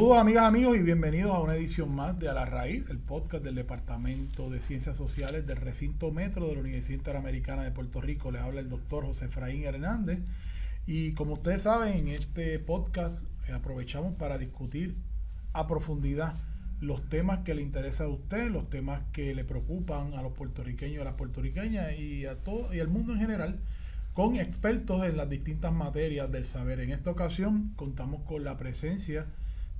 Saludos amigas, amigos y bienvenidos a una edición más de A la Raíz, el podcast del Departamento de Ciencias Sociales del Recinto Metro de la Universidad Interamericana de Puerto Rico. Les habla el doctor José Efraín Hernández y como ustedes saben, en este podcast aprovechamos para discutir a profundidad los temas que le interesan a usted, los temas que le preocupan a los puertorriqueños y a las puertorriqueñas y a todo y al mundo en general, con expertos en las distintas materias del saber. En esta ocasión contamos con la presencia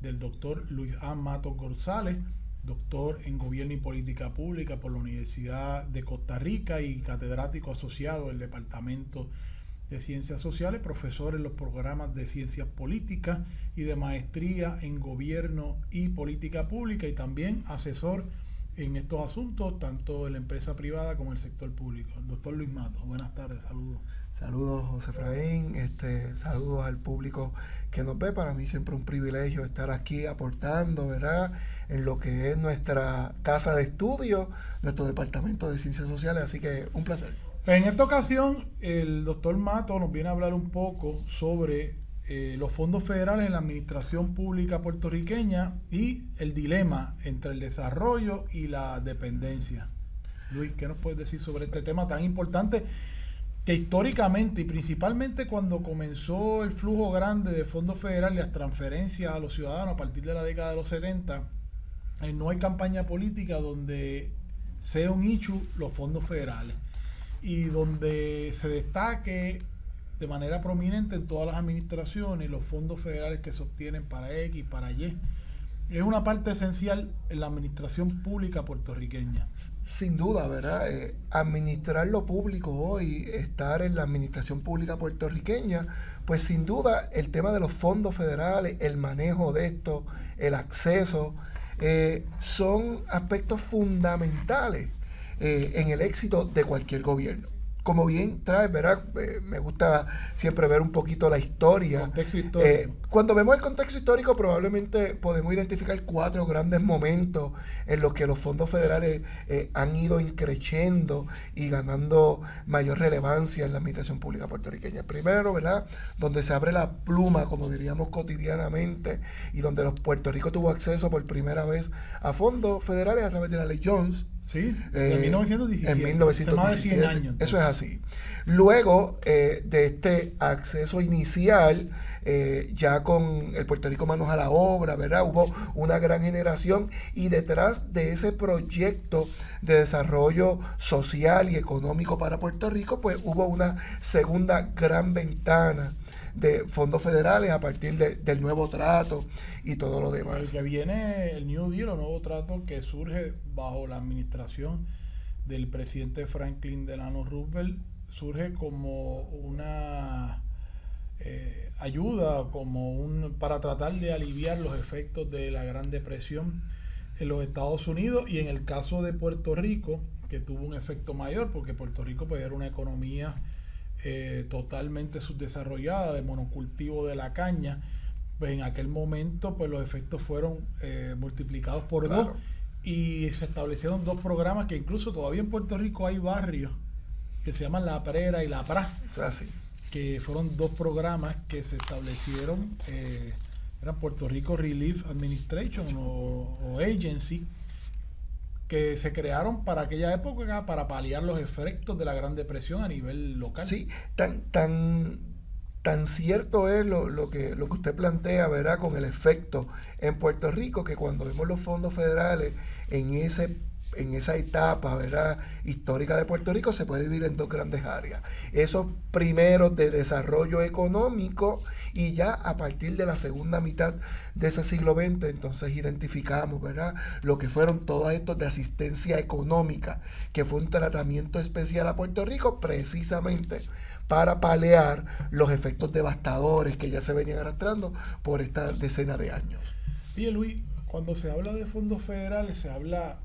del doctor Luis A. Matos González, doctor en Gobierno y Política Pública por la Universidad de Costa Rica y catedrático asociado del Departamento de Ciencias Sociales, profesor en los programas de Ciencias Políticas y de Maestría en Gobierno y Política Pública y también asesor en estos asuntos, tanto en la empresa privada como en el sector público. Doctor Luis Matos, buenas tardes, saludos. Saludos, José Efraín, saludos al público que nos ve. Para mí siempre un privilegio estar aquí aportando, ¿verdad?, en lo que es nuestra casa de estudio, nuestro departamento de Ciencias Sociales, así que un placer. En esta ocasión, el doctor Matos nos viene a hablar un poco sobre los fondos federales en la administración pública puertorriqueña y el dilema entre el desarrollo y la dependencia. Luis, ¿qué nos puedes decir sobre este tema tan importante que históricamente y principalmente cuando comenzó el flujo grande de fondos federales y las transferencias a los ciudadanos a partir de la década de los 70, no hay campaña política donde sea un issue los fondos federales y donde se destaque de manera prominente en todas las administraciones los fondos federales que se obtienen para X, para Y. Es una parte esencial en la administración pública puertorriqueña. Sin duda, ¿verdad? Administrar lo público hoy, estar en la administración pública puertorriqueña, pues sin duda el tema de los fondos federales, el manejo de esto, el acceso, son aspectos fundamentales en el éxito de cualquier gobierno. Como bien trae, ¿verdad? Me gusta siempre ver un poquito la historia. Contexto histórico. Cuando vemos el contexto histórico, probablemente podemos identificar 4 grandes momentos en los que los fondos federales han ido increciendo y ganando mayor relevancia en la administración pública puertorriqueña. El primero, ¿verdad?, donde se abre la pluma, como diríamos cotidianamente, y donde Puerto Rico tuvo acceso por primera vez a fondos federales a través de la Ley Jones. Sí, en 1917. En 1917. Hace más de 100 años. Eso es así. Luego de este acceso inicial, ya con el Puerto Rico Manos a la Obra, ¿verdad?, hubo una gran generación y detrás de ese proyecto de desarrollo social y económico para Puerto Rico, pues hubo una segunda gran ventana de fondos federales a partir del nuevo trato y todo lo demás. El que viene el New Deal, el nuevo trato que surge bajo la administración del presidente Franklin Delano Roosevelt, surge como una ayuda, para tratar de aliviar los efectos de la Gran Depresión en los Estados Unidos y en el caso de Puerto Rico, que tuvo un efecto mayor porque Puerto Rico pues, era una economía totalmente subdesarrollada de monocultivo de la caña, pues en aquel momento pues los efectos fueron multiplicados por 2 y se establecieron 2 programas que incluso todavía en Puerto Rico hay barrios que se llaman La Prera y La Pra, que fueron 2 programas que se establecieron, eran Puerto Rico Relief Administration o Agency, que se crearon para aquella época para paliar los efectos de la Gran Depresión a nivel local. Sí, tan cierto es lo que usted plantea, ¿verdad?, con el efecto en Puerto Rico, que cuando vemos los fondos federales en esa etapa, ¿verdad?, histórica de Puerto Rico, se puede dividir en 2 grandes áreas. Esos primeros de desarrollo económico y ya a partir de la segunda mitad de ese siglo XX, entonces identificamos, ¿verdad?, lo que fueron todos estos de asistencia económica, que fue un tratamiento especial a Puerto Rico precisamente para paliar los efectos devastadores que ya se venían arrastrando por esta decena de años. Oye, Luis, cuando se habla de fondos federales, se habla,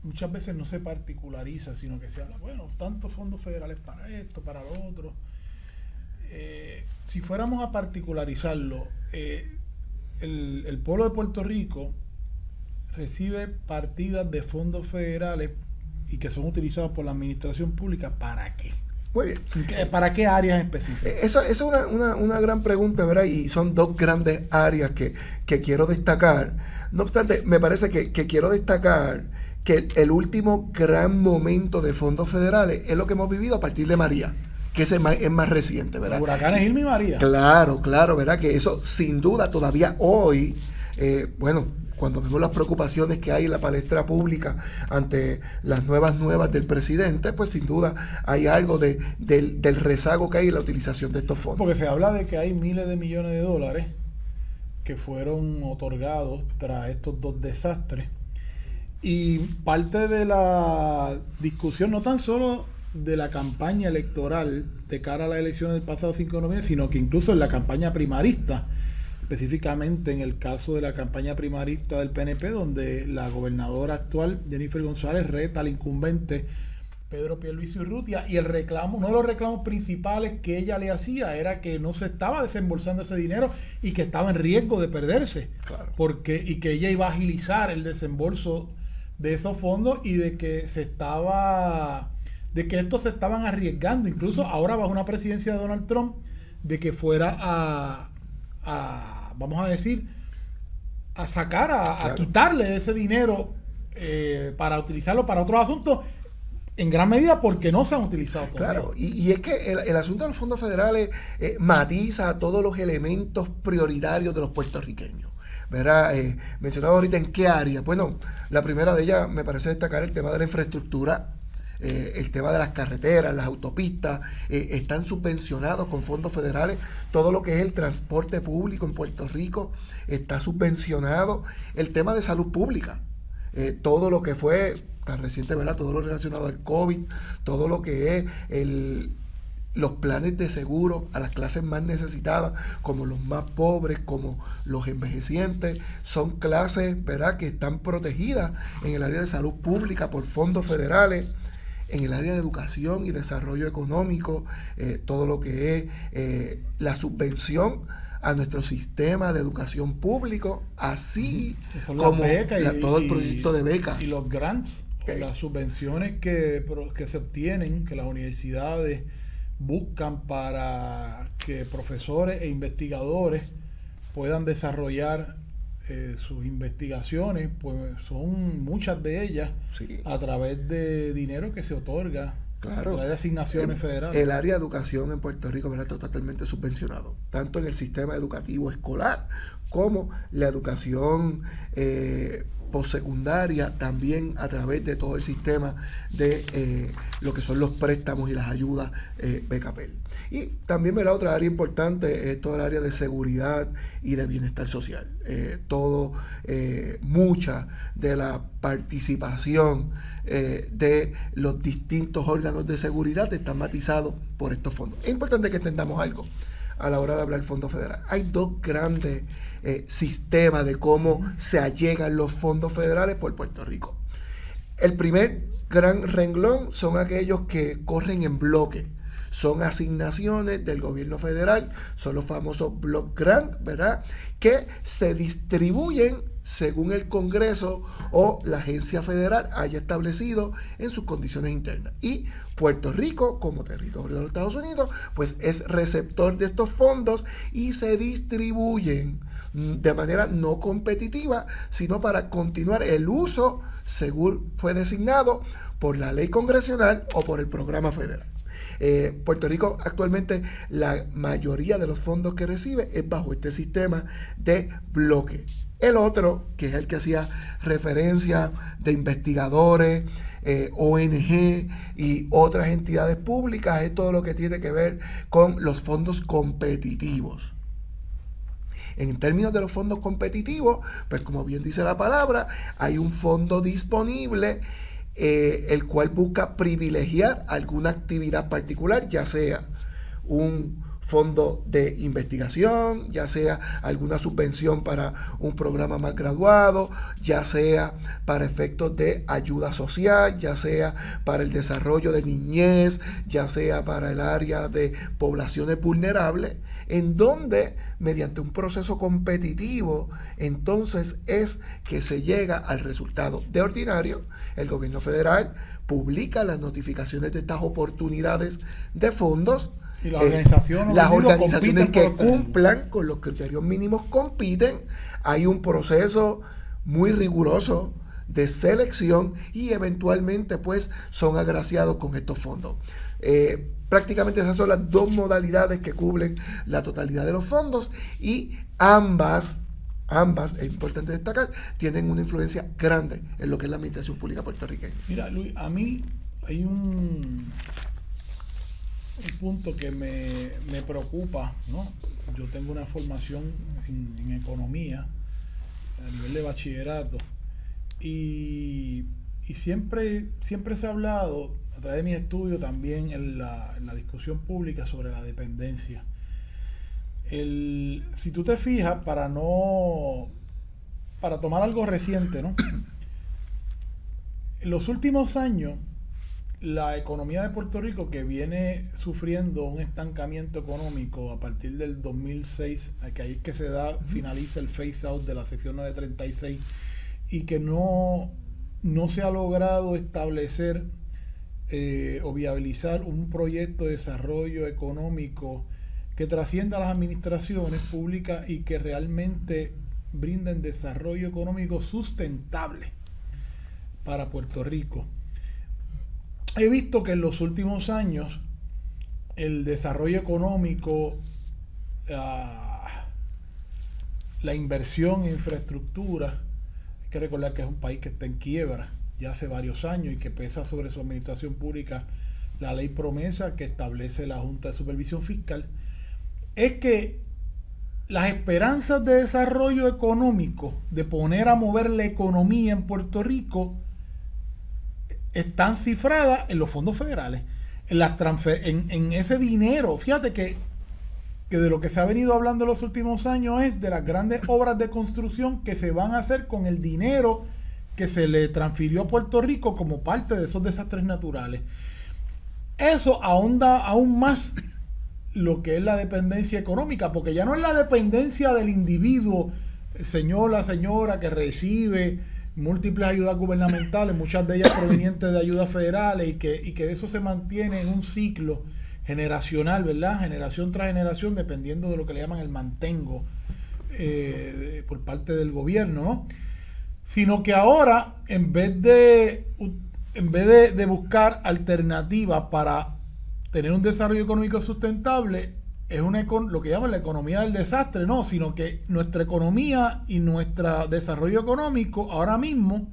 muchas veces no se particulariza, sino que se habla, bueno, tantos fondos federales para esto, para lo otro. Si fuéramos a particularizarlo, el pueblo de Puerto Rico recibe partidas de fondos federales y que son utilizados por la administración pública, ¿para qué? Muy bien. ¿Para qué áreas específicas? Eso es una gran pregunta, ¿verdad? Y son dos grandes áreas que quiero destacar. No obstante, me parece que quiero destacar que el último gran momento de fondos federales es lo que hemos vivido a partir de María, que es más reciente, ¿verdad? Los huracanes Irma y María. Claro, ¿verdad? Que eso sin duda todavía hoy, cuando vemos las preocupaciones que hay en la palestra pública ante las nuevas del presidente, pues sin duda hay algo del rezago que hay en la utilización de estos fondos. Porque se habla de que hay miles de millones de dólares que fueron otorgados tras estos dos desastres. Y parte de la discusión, no tan solo de la campaña electoral de cara a las elecciones del pasado 5 de noviembre, sino que incluso en la campaña primarista, específicamente en el caso de la campaña primarista del PNP, donde la gobernadora actual, Jennifer González, reta al incumbente Pedro Pierluisi Urrutia, y uno de los reclamos principales que ella le hacía era que no se estaba desembolsando ese dinero y que estaba en riesgo de perderse, claro, y que ella iba a agilizar el desembolso de esos fondos y de que estos se estaban arriesgando, incluso ahora bajo una presidencia de Donald Trump, de que fuera vamos a decir, a sacar, a quitarle ese dinero para utilizarlo para otros asuntos, en gran medida porque no se han utilizado todavía. Claro, y es que el asunto de los fondos federales matiza todos los elementos prioritarios de los puertorriqueños, ¿verdad? Mencionaba ahorita en qué área. Bueno, la primera de ellas me parece destacar el tema de la infraestructura. El tema de las carreteras, las autopistas, están subvencionados con fondos federales. Todo lo que es el transporte público en Puerto Rico está subvencionado. El tema de salud pública, todo lo que fue tan reciente, ¿verdad? Todo lo relacionado al COVID, todo lo que es los planes de seguro a las clases más necesitadas, como los más pobres, como los envejecientes, son clases, ¿verdad?, que están protegidas en el área de salud pública por fondos federales. En el área de educación y desarrollo económico, todo lo que es la subvención a nuestro sistema de educación público, así como todo el proyecto de becas. Y los grants, las subvenciones que se obtienen, que las universidades buscan para que profesores e investigadores puedan desarrollar sus investigaciones, pues son muchas de ellas a través de dinero que se otorga, claro, a través de asignaciones federales. El área de educación en Puerto Rico, ¿verdad?, está totalmente subvencionado, tanto en el sistema educativo escolar como la educación postsecundaria, también a través de todo el sistema de lo que son los préstamos y las ayudas BKPEL. Y también, verá, otra área importante es todo el área de seguridad y de bienestar social. Mucha de la participación de los distintos órganos de seguridad está matizado por estos fondos. Es importante que entendamos algo a la hora de hablar fondos federales. Hay dos grandes sistemas de cómo se allegan los fondos federales por Puerto Rico. El primer gran renglón son aquellos que corren en bloque. Son asignaciones del gobierno federal, son los famosos block grant, ¿verdad?, que se distribuyen según el Congreso o la agencia federal haya establecido en sus condiciones internas. Y Puerto Rico, como territorio de los Estados Unidos, pues es receptor de estos fondos y se distribuyen de manera no competitiva, sino para continuar el uso según fue designado por la ley congresional o por el programa federal. Puerto Rico actualmente la mayoría de los fondos que recibe es bajo este sistema de bloque. El otro, que es el que hacía referencia de investigadores, ONG y otras entidades públicas, es todo lo que tiene que ver con los fondos competitivos. En términos de los fondos competitivos, pues como bien dice la palabra, hay un fondo disponible el cual busca privilegiar alguna actividad particular, ya sea un fondo de investigación, ya sea alguna subvención para un programa más graduado, ya sea para efectos de ayuda social, ya sea para el desarrollo de niñez, ya sea para el área de poblaciones vulnerables, en donde mediante un proceso competitivo entonces es que se llega al resultado. De ordinario, el gobierno federal publica las notificaciones de estas oportunidades de fondos. Y las organizaciones que cumplan con los criterios mínimos compiten. Hay un proceso muy riguroso de selección y eventualmente pues son agraciados con estos fondos. Prácticamente esas son las dos modalidades que cubren la totalidad de los fondos, y ambas, es importante destacar, tienen una influencia grande en lo que es la administración pública puertorriqueña. Mira, Luis, a mí hay un punto que me preocupa, ¿no? Yo tengo una formación en economía a nivel de bachillerato y siempre se ha hablado a través de mis estudios, también en la discusión pública, sobre la dependencia. Si tú te fijas, para tomar algo reciente, ¿no? En los últimos años, la economía de Puerto Rico, que viene sufriendo un estancamiento económico a partir del 2006, que ahí es que finaliza el phase out de la sección 936, y que no se ha logrado establecer o viabilizar un proyecto de desarrollo económico que trascienda a las administraciones públicas y que realmente brinden desarrollo económico sustentable para Puerto Rico. He visto que en los últimos años el desarrollo económico, la inversión en infraestructura, hay que recordar que es un país que está en quiebra ya hace varios años y que pesa sobre su administración pública la ley promesa que establece la Junta de Supervisión Fiscal, es que las esperanzas de desarrollo económico, de poner a mover la economía en Puerto Rico, están cifradas en los fondos federales, en ese dinero. Fíjate que de lo que se ha venido hablando en los últimos años es de las grandes obras de construcción que se van a hacer con el dinero que se le transfirió a Puerto Rico como parte de esos desastres naturales. Eso ahonda aún más lo que es la dependencia económica, porque ya no es la dependencia del individuo, el señor, la señora que recibe múltiples ayudas gubernamentales, muchas de ellas provenientes de ayudas federales, y que eso se mantiene en un ciclo generacional, ¿verdad? Generación tras generación, dependiendo de lo que le llaman el mantengo por parte del gobierno, ¿no? Sino que ahora, en vez de buscar alternativas para tener un desarrollo económico sustentable, es lo que llaman la economía del desastre, no, sino que nuestra economía y nuestro desarrollo económico ahora mismo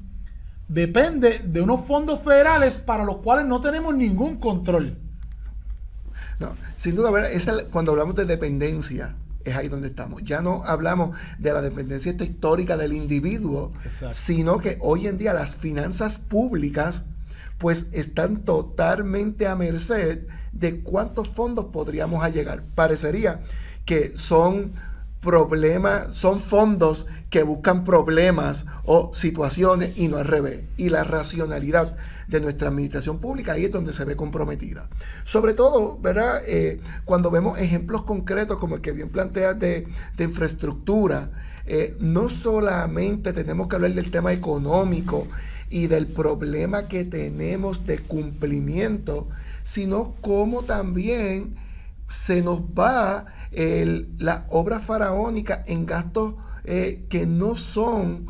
depende de unos fondos federales para los cuales no tenemos ningún control. No, sin duda, cuando hablamos de dependencia, es ahí donde estamos. Ya no hablamos de la dependencia histórica del individuo, exacto, sino que hoy en día las finanzas públicas pues están totalmente a merced de cuántos fondos podríamos allegar. Parecería que son fondos que buscan problemas o situaciones y no al revés. Y la racionalidad de nuestra administración pública ahí es donde se ve comprometida. Sobre todo, ¿verdad? Cuando vemos ejemplos concretos como el que bien planteas de infraestructura, no solamente tenemos que hablar del tema económico y del problema que tenemos de cumplimiento, sino cómo también se nos va la obra faraónica en gastos que no son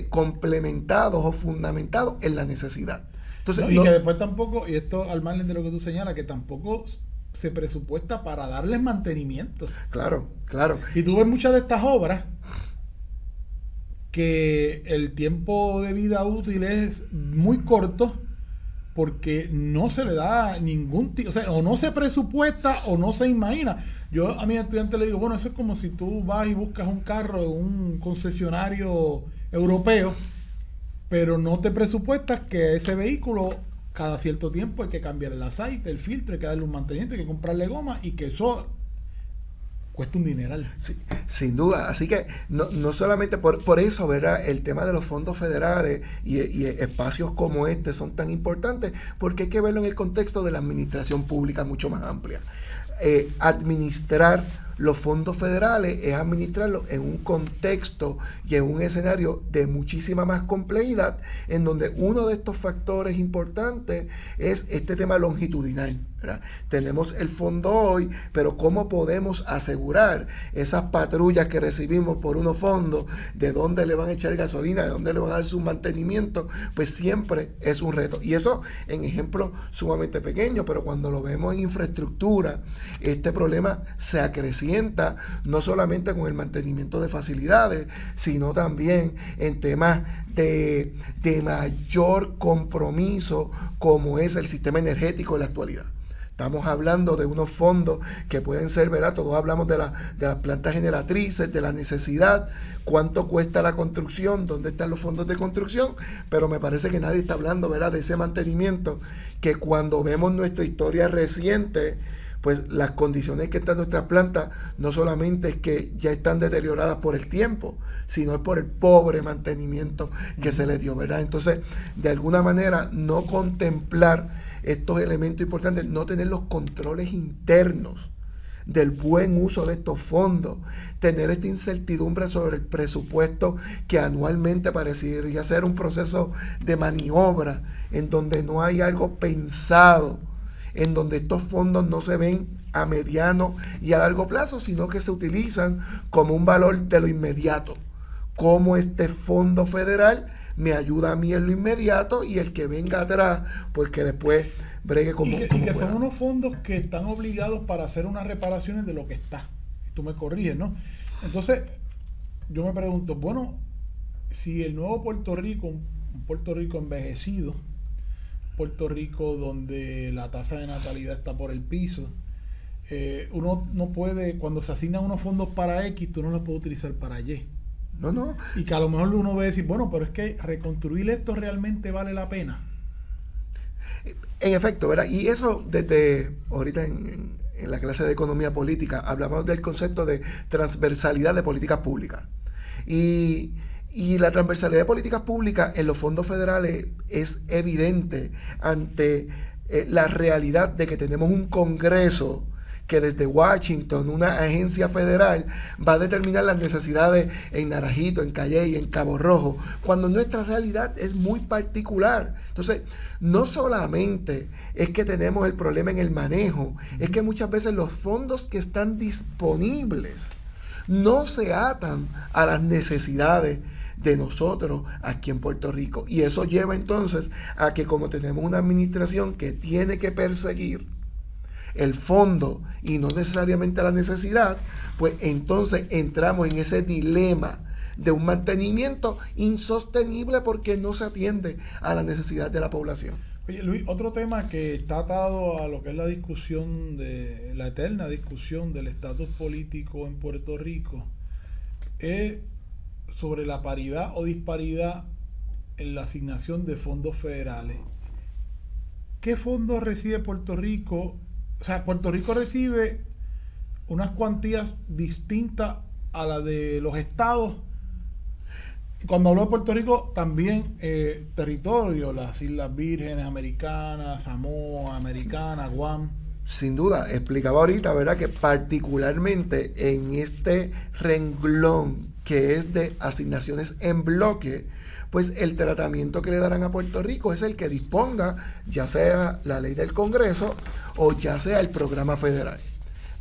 complementados o fundamentados en la necesidad. Entonces, no, y que después tampoco, y esto al margen de lo que tú señalas, que tampoco se presupuesta para darles mantenimiento. Claro. Y tú ves muchas de estas obras que el tiempo de vida útil es muy corto porque no se le da ningún tipo, o sea, o no se presupuesta o no se imagina. Yo a mis estudiantes les digo, bueno, eso es como si tú vas y buscas un carro en un concesionario europeo, pero no te presupuestas que ese vehículo cada cierto tiempo hay que cambiar el aceite, el filtro, hay que darle un mantenimiento, hay que comprarle goma, y que eso cuesta un dineral. Sí, sin duda. Así que no solamente por eso, ¿verdad? El tema de los fondos federales y espacios como este son tan importantes, porque hay que verlo en el contexto de la administración pública mucho más amplia. Administrar los fondos federales es administrarlos en un contexto y en un escenario de muchísima más complejidad, en donde uno de estos factores importantes es este tema longitudinal, ¿verdad? Tenemos el fondo hoy, pero ¿cómo podemos asegurar esas patrullas que recibimos por unos fondos? ¿De dónde le van a echar gasolina? ¿De dónde le van a dar su mantenimiento? Pues siempre es un reto. Y eso en ejemplos sumamente pequeños, pero cuando lo vemos en infraestructura, este problema se acrecienta no solamente con el mantenimiento de facilidades, sino también en temas de mayor compromiso, como es el sistema energético en la actualidad. Estamos hablando de unos fondos que pueden ser, ¿verdad? Todos hablamos de las plantas generatrices, de la necesidad, cuánto cuesta la construcción, dónde están los fondos de construcción, pero me parece que nadie está hablando, ¿verdad?, de ese mantenimiento, que cuando vemos nuestra historia reciente, pues las condiciones que están nuestras plantas no solamente es que ya están deterioradas por el tiempo, sino es por el pobre mantenimiento que se les dio, ¿verdad? Entonces, de alguna manera, no contemplar estos elementos importantes, no tener los controles internos del buen uso de estos fondos, tener esta incertidumbre sobre el presupuesto que anualmente parecería ser un proceso de maniobra, en donde no hay algo pensado, en donde estos fondos no se ven a mediano y a largo plazo, sino que se utilizan como un valor de lo inmediato. Como este fondo federal me ayuda a mí en lo inmediato y el que venga atrás, pues que después bregue como y que son unos fondos que están obligados para hacer unas reparaciones de lo que está. Tú me corriges, ¿no? Entonces, yo me pregunto, bueno, si el nuevo Puerto Rico, un Puerto Rico envejecido, Puerto Rico donde la tasa de natalidad está por el piso, uno no puede, cuando se asignan unos fondos para X, tú no los puedes utilizar para Y. No. Y que a lo mejor uno ve decir, bueno, pero es que reconstruir esto realmente vale la pena. En efecto, ¿verdad? Y eso desde ahorita en la clase de economía política hablamos del concepto de transversalidad de políticas públicas. Y la transversalidad de políticas públicas en los fondos federales es evidente ante la realidad de que tenemos un Congreso que desde Washington, una agencia federal, va a determinar las necesidades en Naranjito, en Calley, en Cabo Rojo, cuando nuestra realidad es muy particular. Entonces, no solamente es que tenemos el problema en el manejo, es que muchas veces los fondos que están disponibles no se atan a las necesidades de nosotros aquí en Puerto Rico. Y eso lleva entonces a que, como tenemos una administración que tiene que perseguir el fondo y no necesariamente la necesidad, pues entonces entramos en ese dilema de un mantenimiento insostenible porque no se atiende a la necesidad de la población. Oye, Luis, otro tema que está atado a lo que es la discusión de la eterna discusión del estatus político en Puerto Rico es sobre la paridad o disparidad en la asignación de fondos federales. ¿Qué fondos recibe Puerto Rico? O sea, Puerto Rico recibe unas cuantías distintas a las de los estados. Cuando hablo de Puerto Rico, también territorio, las Islas Vírgenes Americanas, Samoa Americana, Guam. Sin duda, explicaba ahorita, ¿verdad?, que particularmente en este renglón que es de asignaciones en bloque, pues el tratamiento que le darán a Puerto Rico es el que disponga, ya sea la ley del Congreso o ya sea el programa federal,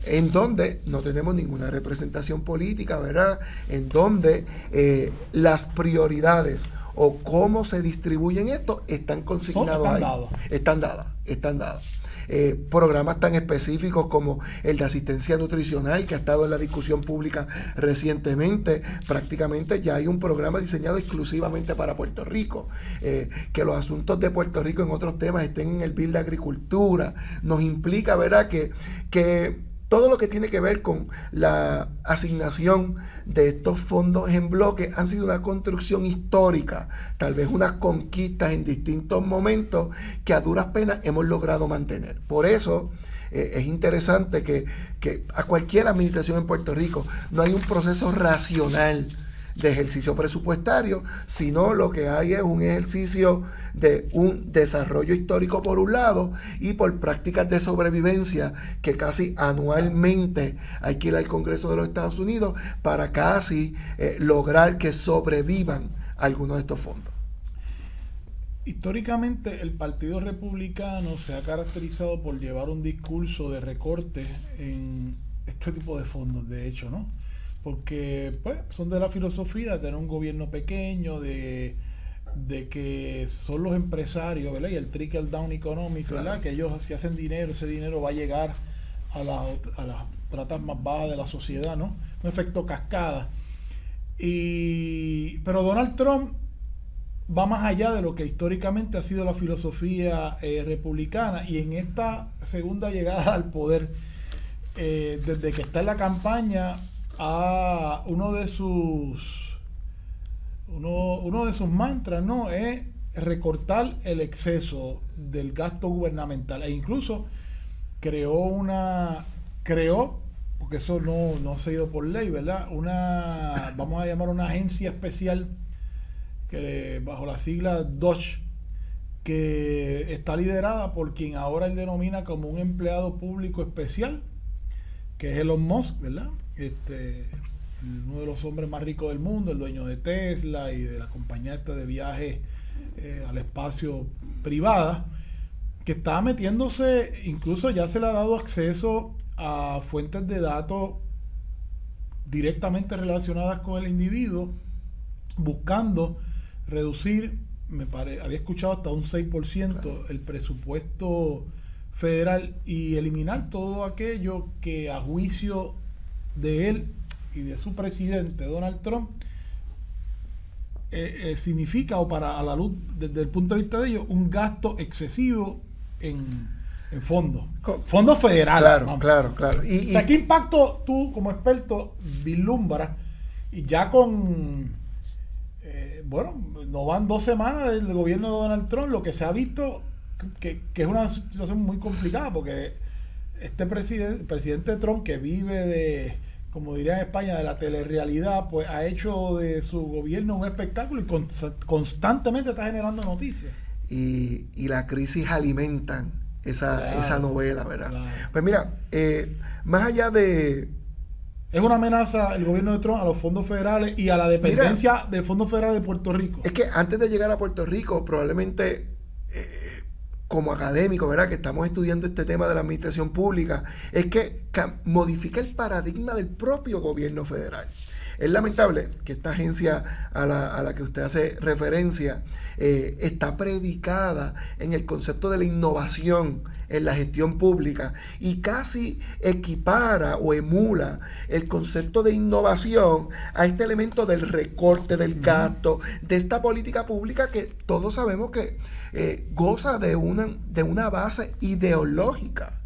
en donde no tenemos ninguna representación política, ¿verdad?, en donde las prioridades o cómo se distribuyen esto están consignados ahí. Están dadas. Programas tan específicos como el de asistencia nutricional, que ha estado en la discusión pública recientemente. Prácticamente ya hay un programa diseñado exclusivamente para Puerto Rico. Que los asuntos de Puerto Rico en otros temas estén en el bill de agricultura nos implica, ¿verdad?, que todo lo que tiene que ver con la asignación de estos fondos en bloque han sido una construcción histórica, tal vez unas conquistas en distintos momentos que a duras penas hemos logrado mantener. Por eso es interesante que a cualquier administración en Puerto Rico no hay un proceso racional de ejercicio presupuestario, sino lo que hay es un ejercicio de un desarrollo histórico por un lado y por prácticas de sobrevivencia que casi anualmente hay que ir al Congreso de los Estados Unidos para casi lograr que sobrevivan algunos de estos fondos. Históricamente el Partido Republicano se ha caracterizado por llevar un discurso de recorte en este tipo de fondos, de hecho, ¿no? Porque pues son de la filosofía de tener un gobierno pequeño, de que son los empresarios, ¿verdad? Y el trickle down economics, ¿verdad? Claro. Que ellos si hacen dinero, ese dinero va a llegar a las tratas más bajas de la sociedad, ¿no? Un efecto cascada. Pero Donald Trump va más allá de lo que históricamente ha sido la filosofía republicana, y en esta segunda llegada al poder, desde que está en la campaña, a uno de sus mantras, ¿no? Es recortar el exceso del gasto gubernamental, e incluso creó, porque eso no se ha ido por ley, ¿verdad? Vamos a llamar una agencia especial que bajo la sigla DOGE, que está liderada por quien ahora él denomina como un empleado público especial, que es Elon Musk, ¿verdad? Uno de los hombres más ricos del mundo, el dueño de Tesla y de la compañía esta de viajes al espacio privada, que está metiéndose, incluso ya se le ha dado acceso a fuentes de datos directamente relacionadas con el individuo, buscando reducir, había escuchado hasta un 6% claro, el presupuesto federal, y eliminar todo aquello que a juicio de él y de su presidente Donald Trump significa, o para a la luz desde el punto de vista de ellos, un gasto excesivo en fondos federales. Claro. O sea, ¿qué impacto tú como experto vislumbras? Y ya con no van 2 semanas del gobierno de Donald Trump, lo que se ha visto que es una situación muy complicada, porque este presidente Trump, que vive de, como diría en España, de la telerrealidad, pues ha hecho de su gobierno un espectáculo y constantemente está generando noticias. Y la crisis alimentan esa novela, ¿verdad? Claro. Pues mira, más allá de... Es una amenaza el gobierno de Trump a los fondos federales y a la dependencia del Fondo Federal de Puerto Rico. Es que antes de llegar a Puerto Rico, probablemente... como académico, ¿verdad?, que estamos estudiando este tema de la administración pública, es que modifica el paradigma del propio gobierno federal. Es lamentable que esta agencia a la que usted hace referencia está predicada en el concepto de la innovación en la gestión pública y casi equipara o emula el concepto de innovación a este elemento del recorte del gasto, de esta política pública que todos sabemos que goza de una base ideológica.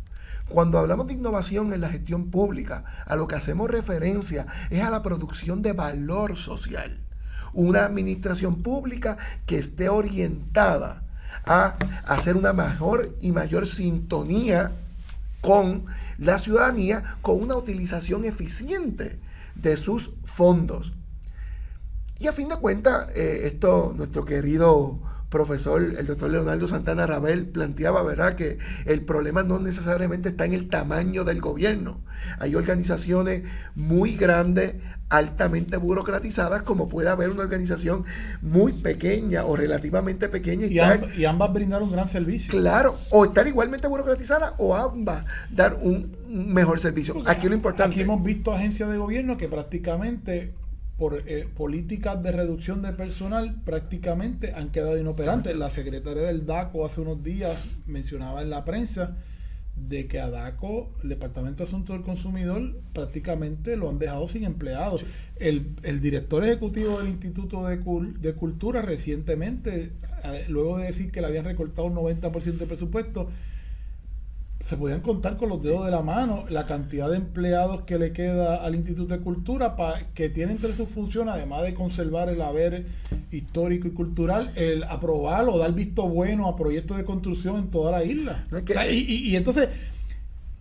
Cuando hablamos de innovación en la gestión pública, a lo que hacemos referencia es a la producción de valor social. Una administración pública que esté orientada a hacer una mejor y mayor sintonía con la ciudadanía, con una utilización eficiente de sus fondos. Y a fin de cuentas, nuestro querido profesor, el doctor Leonardo Santana Rabel, planteaba, ¿verdad?, que el problema no necesariamente está en el tamaño del gobierno. Hay organizaciones muy grandes, altamente burocratizadas, como puede haber una organización muy pequeña o relativamente pequeña. Y ambas brindar un gran servicio. Claro, o estar igualmente burocratizadas, o ambas dar un mejor servicio. Porque aquí lo importante... Aquí hemos visto agencias de gobierno que prácticamente... por políticas de reducción de personal prácticamente han quedado inoperantes. La secretaria del DACO hace unos días mencionaba en la prensa de que a DACO, el Departamento de Asuntos del Consumidor, prácticamente lo han dejado sin empleados. Sí. El director ejecutivo del Instituto de Cultura recientemente, luego de decir que le habían recortado un 90% de presupuesto, se podían contar con los dedos de la mano la cantidad de empleados que le queda al Instituto de Cultura, que tiene entre sus funciones, además de conservar el haber histórico y cultural, el aprobar o dar visto bueno a proyectos de construcción en toda la isla. No es que, o sea, y entonces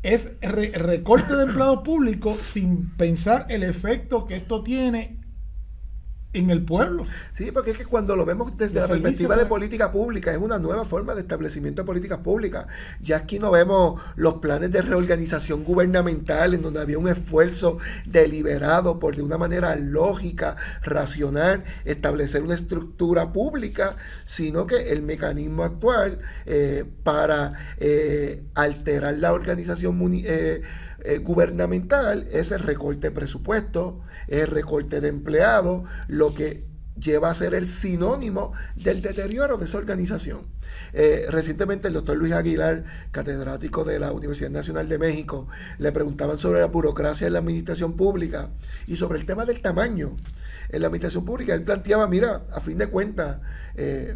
es recorte de empleados públicos sin pensar el efecto que esto tiene en el pueblo. Sí, porque es que cuando lo vemos desde la perspectiva de política pública, es una nueva forma de establecimiento de políticas públicas. Ya aquí no vemos los planes de reorganización gubernamental en donde había un esfuerzo deliberado por de una manera lógica, racional, establecer una estructura pública, sino que el mecanismo actual para alterar la organización gubernamental es el recorte de presupuesto, es el recorte de empleados, lo que lleva a ser el sinónimo del deterioro de esa organización. Recientemente el doctor Luis Aguilar, catedrático de la Universidad Nacional de México, le preguntaban sobre la burocracia en la administración pública y sobre el tema del tamaño en la administración pública. Él planteaba, mira, a fin de cuentas,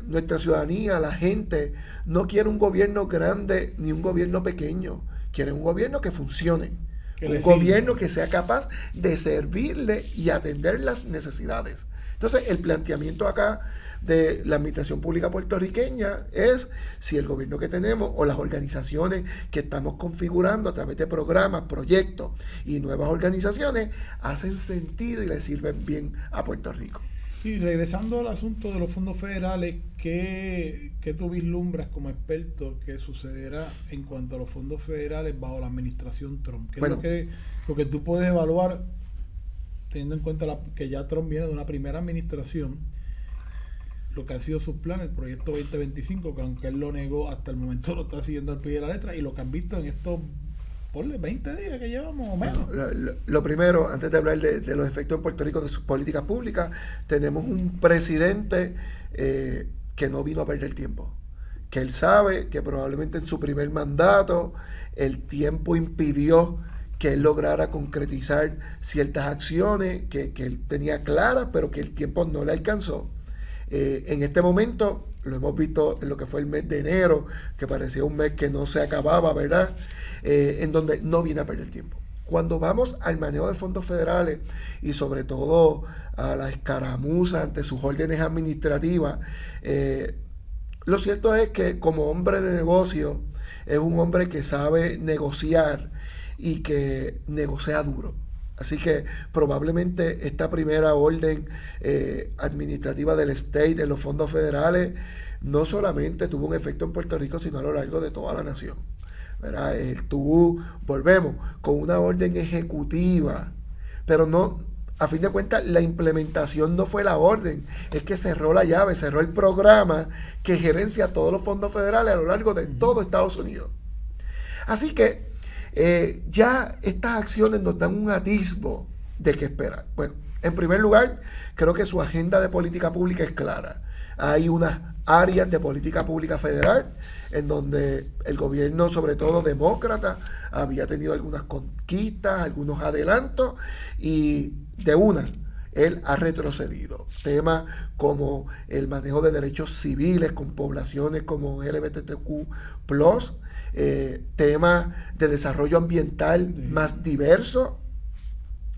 nuestra ciudadanía, la gente, no quiere un gobierno grande ni un gobierno pequeño. Quieren un gobierno que funcione, un gobierno que sea capaz de servirle y atender las necesidades. Entonces, el planteamiento acá de la administración pública puertorriqueña es si el gobierno que tenemos o las organizaciones que estamos configurando a través de programas, proyectos y nuevas organizaciones hacen sentido y le sirven bien a Puerto Rico. Y regresando al asunto de los fondos federales, ¿qué tú vislumbras como experto que sucederá en cuanto a los fondos federales bajo la administración Trump? ¿Qué es lo que tú puedes evaluar teniendo en cuenta que ya Trump viene de una primera administración, lo que han sido sus planes, el proyecto 2025, que aunque él lo negó, hasta el momento lo está siguiendo al pie de la letra, y lo que han visto en estos 20 días que llevamos o menos? Lo primero, antes de hablar de los efectos en Puerto Rico de sus políticas públicas, tenemos un presidente que no vino a perder tiempo, que él sabe que probablemente en su primer mandato el tiempo impidió que él lograra concretizar ciertas acciones que él tenía claras, pero que el tiempo no le alcanzó. En este momento, lo hemos visto en lo que fue el mes de enero, que parecía un mes que no se acababa, ¿verdad? En donde no viene a perder tiempo. Cuando vamos al manejo de fondos federales y sobre todo a la escaramuza ante sus órdenes administrativas, lo cierto es que como hombre de negocio es un hombre que sabe negociar y que negocia duro. Así que probablemente esta primera orden administrativa del state en los fondos federales no solamente tuvo un efecto en Puerto Rico, sino a lo largo de toda la nación. ¿Verdad? Volvemos con una orden ejecutiva, pero no, a fin de cuentas, la implementación no fue la orden, es que cerró la llave, cerró el programa que gerencia todos los fondos federales a lo largo de todo Estados Unidos. Así que ya estas acciones nos dan un atisbo de qué esperar. Bueno, en primer lugar, creo que su agenda de política pública es clara. Hay unas áreas de política pública federal en donde el gobierno, sobre todo demócrata, había tenido algunas conquistas, algunos adelantos, y él ha retrocedido. Temas como el manejo de derechos civiles con poblaciones como LGBTQ+, temas de desarrollo ambiental más diverso,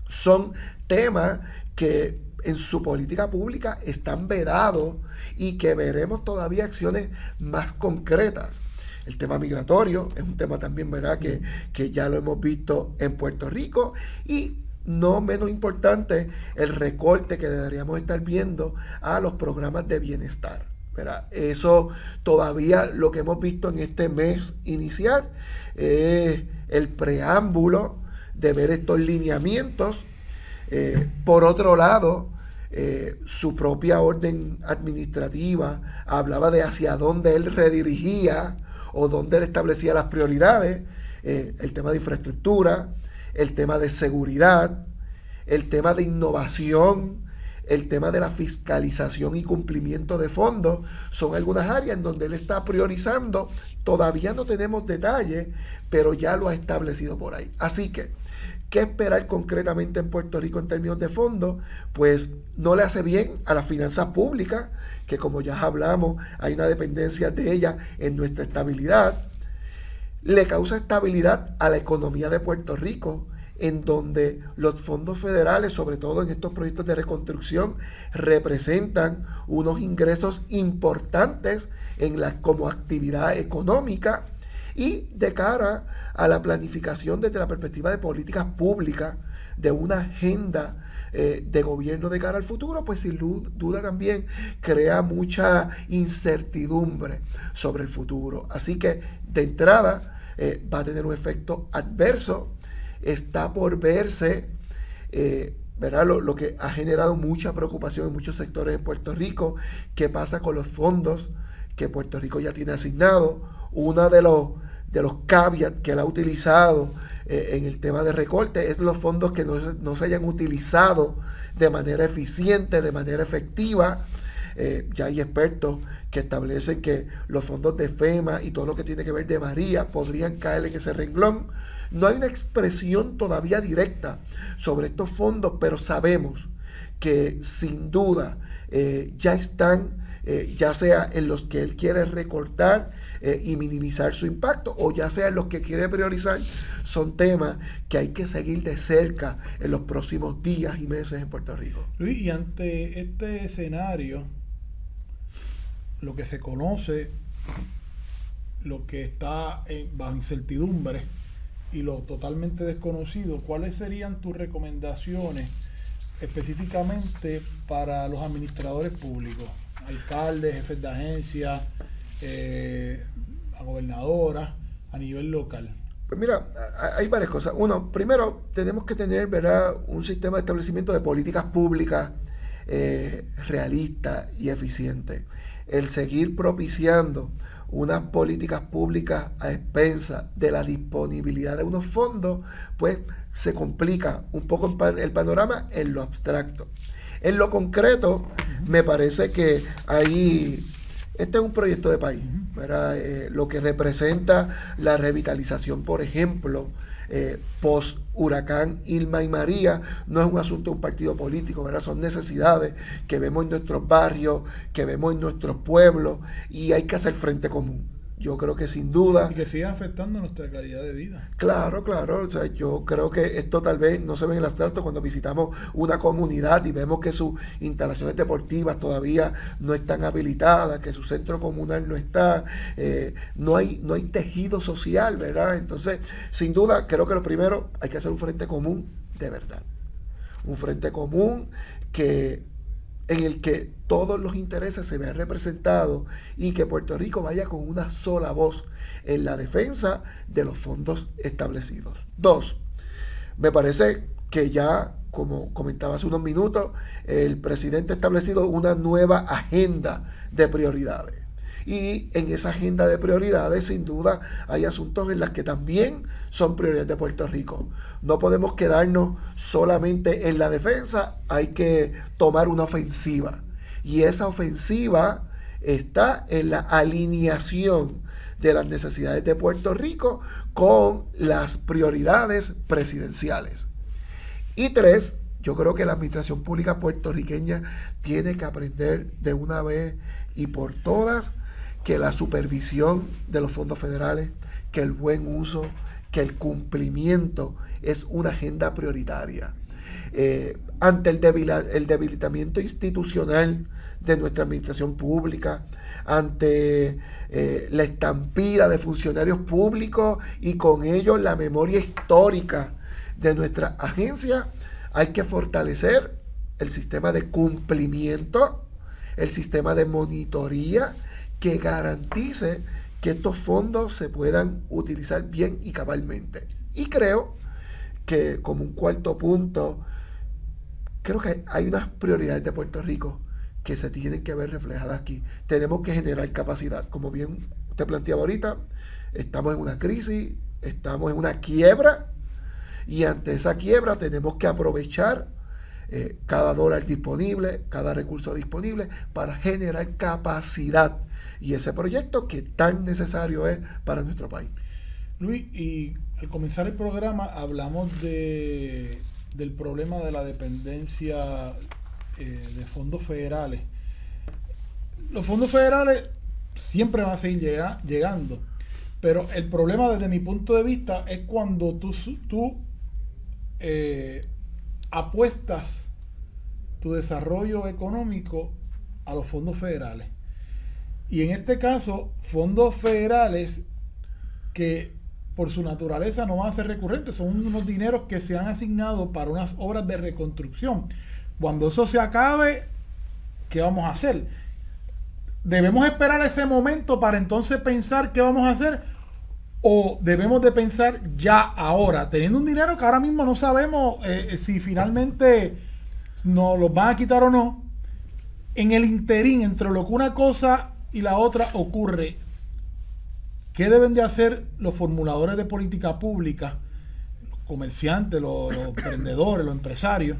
son temas que en su política pública están vedados y que veremos todavía acciones más concretas. El tema migratorio es un tema también, ¿verdad?, que ya lo hemos visto en Puerto Rico, y no menos importante, el recorte que deberíamos estar viendo a los programas de bienestar, ¿verdad? Eso todavía lo que hemos visto en este mes inicial es el preámbulo de ver estos lineamientos. Por otro lado, su propia orden administrativa hablaba de hacia dónde él redirigía o dónde él establecía las prioridades, el tema de infraestructura, el tema de seguridad, el tema de innovación, el tema de la fiscalización y cumplimiento de fondos, son algunas áreas en donde él está priorizando. Todavía no tenemos detalles, pero ya lo ha establecido por ahí. Así que, ¿qué esperar concretamente en Puerto Rico en términos de fondos? Pues no le hace bien a las finanzas públicas, que como ya hablamos, hay una dependencia de ellas en nuestra estabilidad. le causa estabilidad a la economía de Puerto Rico, en donde los fondos federales, sobre todo en estos proyectos de reconstrucción, representan unos ingresos importantes como actividad económica, y de cara a la planificación desde la perspectiva de políticas públicas, de una agenda de gobierno de cara al futuro, pues sin duda también crea mucha incertidumbre sobre el futuro. Así que de entrada va a tener un efecto adverso. Está por verse, ¿verdad? Lo que ha generado mucha preocupación en muchos sectores de Puerto Rico, qué pasa con los fondos que Puerto Rico ya tiene asignados. Uno de los caveats que él ha utilizado en el tema de recorte es los fondos que no se hayan utilizado de manera eficiente, de manera efectiva. Ya hay expertos que establecen que los fondos de FEMA y todo lo que tiene que ver de María podrían caer en ese renglón. No hay una expresión todavía directa sobre estos fondos, pero sabemos que sin duda ya están, ya sea en los que él quiere recortar y minimizar su impacto, o ya sea en los que quiere priorizar, son temas que hay que seguir de cerca en los próximos días y meses en Puerto Rico. Luis, y ante este escenario, lo que se conoce, lo que está bajo incertidumbre y lo totalmente desconocido, ¿cuáles serían tus recomendaciones específicamente para los administradores públicos, alcaldes, jefes de agencia, a gobernadoras, a nivel local? Pues mira, hay varias cosas. Uno, primero, tenemos que tener, ¿verdad?, un sistema de establecimiento de políticas públicas realista y eficiente. El seguir propiciando unas políticas públicas a expensas de la disponibilidad de unos fondos, pues se complica un poco el panorama en lo abstracto. En lo concreto, me parece que este es un proyecto de país, ¿verdad? Lo que representa la revitalización, por ejemplo, post huracán Irma y María, no es un asunto de un partido político, ¿verdad? Son necesidades que vemos en nuestros barrios, que vemos en nuestros pueblos, y hay que hacer frente común. Yo creo que sin duda... Y que siga afectando nuestra calidad de vida. Claro. O sea, yo creo que esto tal vez no se ve en el abstracto cuando visitamos una comunidad y vemos que sus instalaciones deportivas todavía no están habilitadas, que su centro comunal no está, no hay tejido social, ¿verdad? Entonces, sin duda, creo que lo primero, hay que hacer un frente común de verdad. Un frente común en el que todos los intereses se vean representados y que Puerto Rico vaya con una sola voz en la defensa de los fondos establecidos. 2, me parece que ya, como comentaba hace unos minutos, el presidente ha establecido una nueva agenda de prioridades. Y en esa agenda de prioridades, sin duda, hay asuntos en los que también son prioridades de Puerto Rico. No podemos quedarnos solamente en la defensa, hay que tomar una ofensiva. Y esa ofensiva está en la alineación de las necesidades de Puerto Rico con las prioridades presidenciales. Y 3, yo creo que la administración pública puertorriqueña tiene que aprender de una vez y por todas que la supervisión de los fondos federales, que el buen uso, que el cumplimiento es una agenda prioritaria. Ante el debilitamiento institucional de nuestra administración pública, ante la estampida de funcionarios públicos y con ello la memoria histórica de nuestra agencia, hay que fortalecer el sistema de cumplimiento, el sistema de monitoría que garantice que estos fondos se puedan utilizar bien y cabalmente. Y creo que, como un cuarto punto, creo que hay unas prioridades de Puerto Rico que se tienen que ver reflejadas aquí. Tenemos que generar capacidad. Como bien usted planteaba ahorita, estamos en una crisis, estamos en una quiebra, y ante esa quiebra tenemos que aprovechar cada dólar disponible, cada recurso disponible para generar capacidad. Y ese proyecto que tan necesario es para nuestro país. Luis, y al comenzar el programa hablamos del problema de la dependencia de fondos federales. Los fondos federales siempre van a seguir llegando, Pero el problema desde mi punto de vista es cuando tú apuestas tu desarrollo económico a los fondos federales. Y en este caso, fondos federales que por su naturaleza no van a ser recurrentes, son unos dineros que se han asignado para unas obras de reconstrucción. Cuando eso se acabe, ¿qué vamos a hacer? ¿Debemos esperar ese momento para entonces pensar qué vamos a hacer? ¿O debemos de pensar ya ahora, teniendo un dinero que ahora mismo no sabemos si finalmente nos los van a quitar o no? En el interín, entre lo que una cosa y la otra ocurre, ¿qué deben de hacer los formuladores de política pública, los comerciantes, los emprendedores, los empresarios,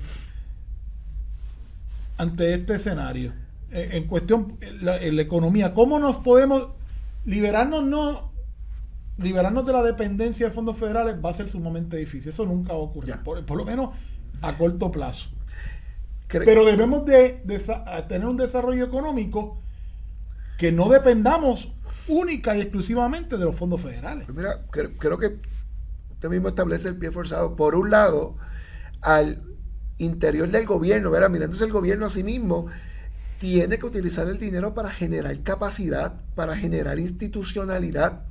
ante este escenario? En cuestión, la economía, ¿cómo nos podemos liberarnos de la dependencia de fondos federales? Va a ser sumamente difícil, eso nunca va a ocurrir, por lo menos a corto plazo. Pero debemos de tener un desarrollo económico que no dependamos única y exclusivamente de los fondos federales. Pues mira, creo que usted mismo establece el pie forzado. Por un lado, al interior del gobierno, ¿verdad? Mirándose el gobierno a sí mismo, tiene que utilizar el dinero para generar capacidad, para generar institucionalidad,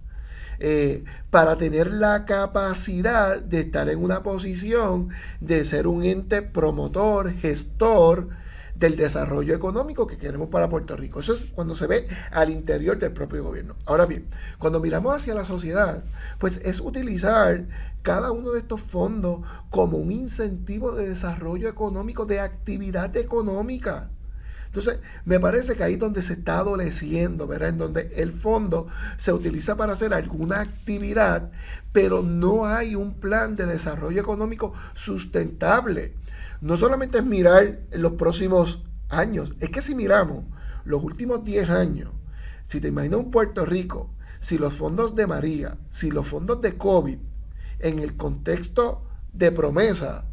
para tener la capacidad de estar en una posición de ser un ente promotor, gestor del desarrollo económico que queremos para Puerto Rico. Eso es cuando se ve al interior del propio gobierno. Ahora bien, cuando miramos hacia la sociedad, pues es utilizar cada uno de estos fondos como un incentivo de desarrollo económico, de actividad económica. Entonces, me parece que ahí es donde se está adoleciendo, ¿verdad? En donde el fondo se utiliza para hacer alguna actividad, pero no hay un plan de desarrollo económico sustentable. No solamente es mirar en los próximos años, es que si miramos los últimos 10 años, si te imaginas un Puerto Rico, si los fondos de María, si los fondos de COVID, en el contexto de promesa,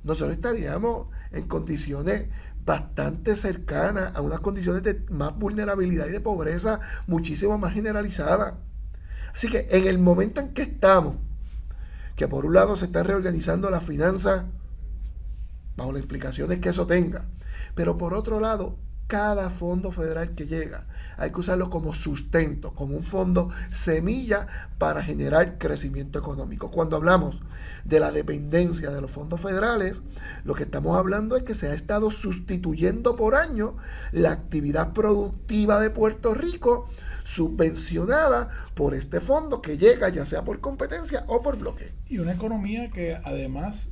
nosotros estaríamos en condiciones bastante cercanas a unas condiciones de más vulnerabilidad y de pobreza muchísimo más generalizada. Así que en el momento en que estamos, que por un lado se están reorganizando las finanzas bajo las implicaciones que eso tenga, pero por otro lado, cada fondo federal que llega hay que usarlo como sustento, como un fondo semilla para generar crecimiento económico. Cuando hablamos de la dependencia de los fondos federales, lo que estamos hablando es que se ha estado sustituyendo por año la actividad productiva de Puerto Rico, subvencionada por este fondo que llega ya sea por competencia o por bloque. Y una economía que además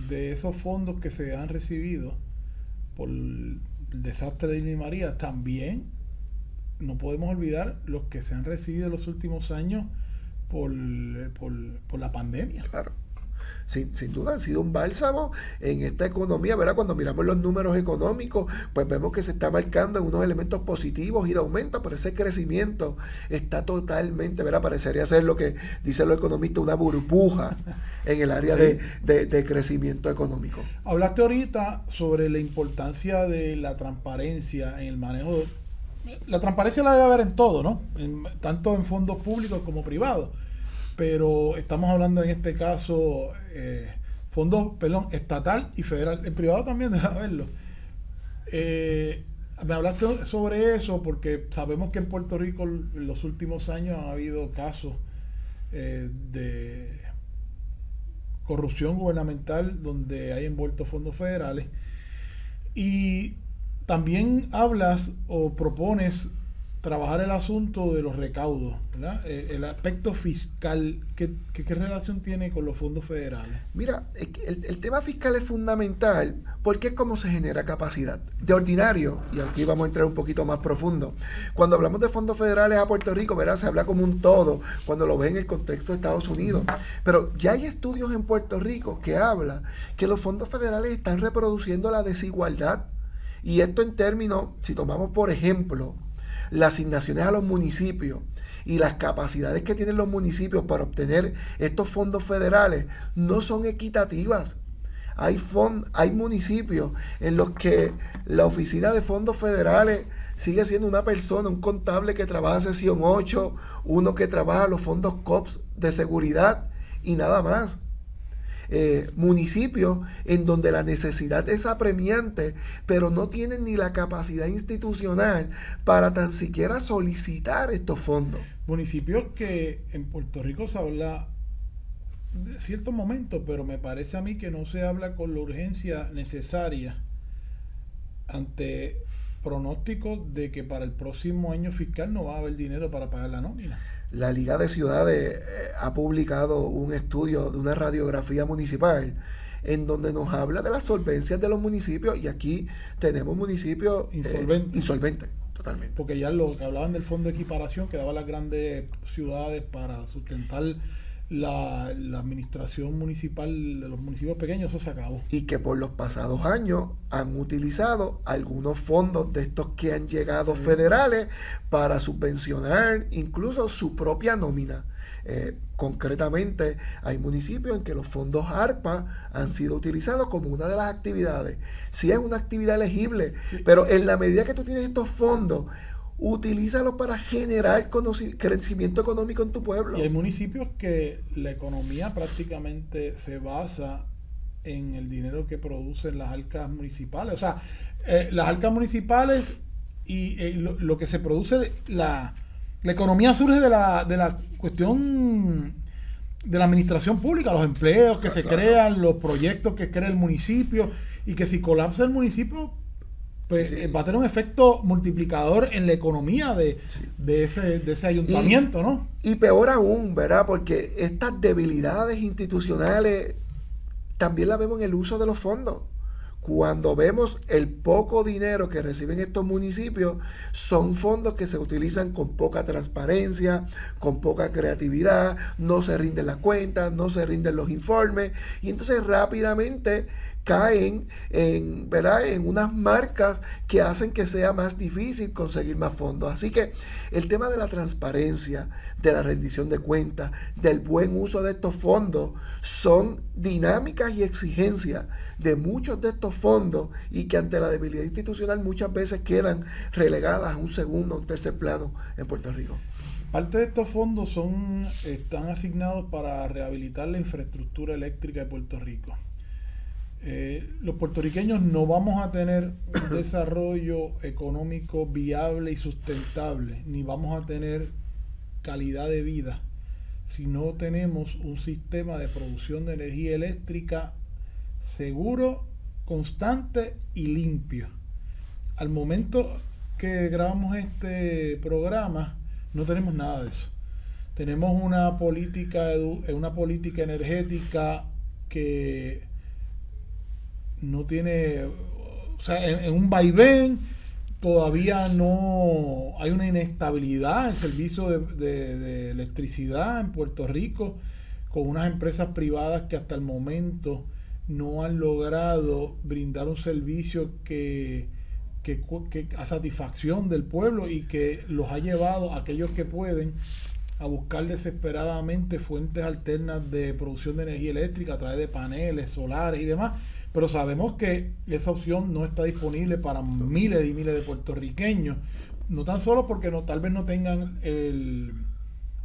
de esos fondos que se han recibido por el desastre de Irma y María, también no podemos olvidar los que se han recibido en los últimos años por la pandemia. Claro. Sin duda han sido un bálsamo en esta economía, ¿verdad? Cuando miramos los números económicos, pues vemos que se está marcando en unos elementos positivos y de aumento, pero ese crecimiento está totalmente, ¿verdad? Parecería ser lo que dicen los economistas, una burbuja en el área sí. de crecimiento económico. Hablaste ahorita sobre la importancia de la transparencia en el manejo. La transparencia la debe haber en todo, ¿no? Tanto en fondos públicos como privados. Pero estamos hablando en este caso fondos, estatal y federal. En privado también debe haberlo. Me hablaste sobre eso porque sabemos que en Puerto Rico en los últimos años ha habido casos de corrupción gubernamental donde hay envueltos fondos federales. Y también hablas o propones trabajar el asunto de los recaudos, ¿verdad? El aspecto fiscal, ¿qué relación tiene con los fondos federales? Mira, el tema fiscal es fundamental porque es como se genera capacidad. De ordinario, y aquí vamos a entrar un poquito más profundo, cuando hablamos de fondos federales a Puerto Rico, ¿verdad? Se habla como un todo, cuando lo ven en el contexto de Estados Unidos. Pero ya hay estudios en Puerto Rico que hablan que los fondos federales están reproduciendo la desigualdad. Y esto en términos, si tomamos por ejemplo, las asignaciones a los municipios y las capacidades que tienen los municipios para obtener estos fondos federales no son equitativas. hay municipios en los que la oficina de fondos federales sigue siendo una persona, un contable que trabaja sesión 8, uno que trabaja los fondos COPS de seguridad y nada más. Municipios en donde la necesidad es apremiante, pero no tienen ni la capacidad institucional para tan siquiera solicitar estos fondos. Municipios que en Puerto Rico se habla de ciertos momentos, pero me parece a mí que no se habla con la urgencia necesaria ante pronósticos de que para el próximo año fiscal no va a haber dinero para pagar la nómina. La Liga de Ciudades ha publicado un estudio de una radiografía municipal en donde nos habla de las solvencias de los municipios, y aquí tenemos municipios insolventes, totalmente. Porque ya lo que hablaban del fondo de equiparación que daba a las grandes ciudades para sustentar la administración municipal de los municipios pequeños, eso se acabó. Y que por los pasados años han utilizado algunos fondos de estos que han llegado federales para subvencionar incluso su propia nómina. Concretamente, hay municipios en que los fondos ARPA han sido utilizados como una de las actividades. Sí es una actividad elegible, pero en la medida que tú tienes estos fondos, utilízalo para generar crecimiento económico en tu pueblo. Y hay municipios que la economía prácticamente se basa en el dinero que producen las arcas municipales. O sea, las arcas municipales y lo que se produce, la economía surge de la cuestión de la administración pública, los empleos que se crean, los proyectos que crea el municipio, y que si colapsa el municipio, pues va a tener un efecto multiplicador en la economía de ese ayuntamiento, ¿no? Y peor aún, ¿verdad? Porque estas debilidades institucionales también las vemos en el uso de los fondos. Cuando vemos el poco dinero que reciben estos municipios, son fondos que se utilizan con poca transparencia, con poca creatividad, no se rinden las cuentas, no se rinden los informes, y entonces rápidamente caen en unas marcas que hacen que sea más difícil conseguir más fondos. Así que el tema de la transparencia, de la rendición de cuentas, del buen uso de estos fondos, son dinámicas y exigencias de muchos de estos fondos, y que ante la debilidad institucional muchas veces quedan relegadas a un segundo o un tercer plano en Puerto Rico. Parte de estos fondos están asignados para rehabilitar la infraestructura eléctrica de Puerto Rico. Los puertorriqueños no vamos a tener un desarrollo económico viable y sustentable, ni vamos a tener calidad de vida si no tenemos un sistema de producción de energía eléctrica seguro, constante y limpio. Al momento que grabamos este programa no tenemos nada de eso. Tenemos una política energética que no tiene, o sea, en un vaivén. Todavía no hay una inestabilidad en el servicio de electricidad en Puerto Rico, con unas empresas privadas que hasta el momento no han logrado brindar un servicio que a satisfacción del pueblo, y que los ha llevado a aquellos que pueden a buscar desesperadamente fuentes alternas de producción de energía eléctrica a través de paneles solares y demás. Pero sabemos que esa opción no está disponible para miles y miles de puertorriqueños, no tan solo porque tal vez no tengan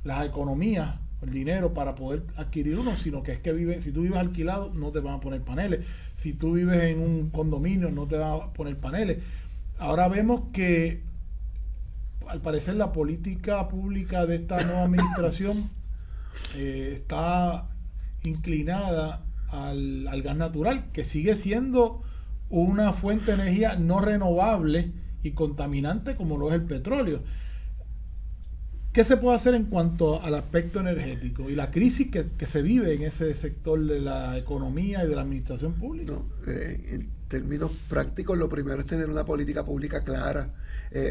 las economías, el dinero para poder adquirir uno, sino que es que si tú vives alquilado no te van a poner paneles, si tú vives en un condominio no te van a poner paneles. Ahora vemos que al parecer la política pública de esta nueva administración está inclinada al gas natural, que sigue siendo una fuente de energía no renovable y contaminante como lo es el petróleo. ¿Qué se puede hacer en cuanto al aspecto energético y la crisis que se vive en ese sector de la economía y de la administración pública? En términos prácticos, lo primero es tener una política pública clara.